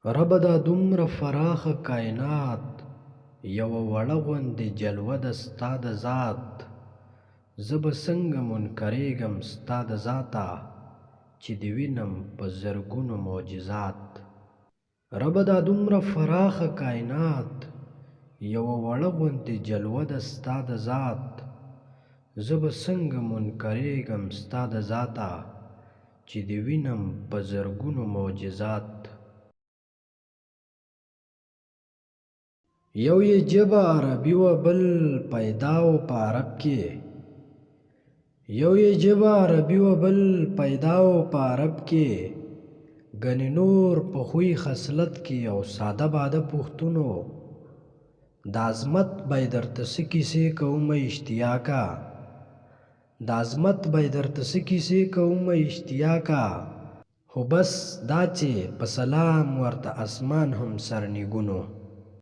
رب دا دومره فراخ کائنات یو وړه غوندې جلوه د ستا د ذات. زه به څنګه منکرېږم ستا د ذاته چې دې وینم په زرګونو معجزات. رب دا دومره فراخ کائنات یو وړه غوندې جلوه د ستا د ذات. زه به څنګه منکرېږم ستا د ذاته چې دې وینم په زرګونو معجزات. یو یې ژبه عربي و بل پیدا و په عرب کې. یو یې ژبه عربي و بل پیدا و په عرب کې. ګنې نور په خوی خصلت کې او ساده باده پښتونو. د عظمت به درته څه کیسې کومه اشتیاقه. د عظمت به درته څه کیسې کومه اشتیاقه. خو بس دا چې په سلام ورته اسمان هم سرنګونو.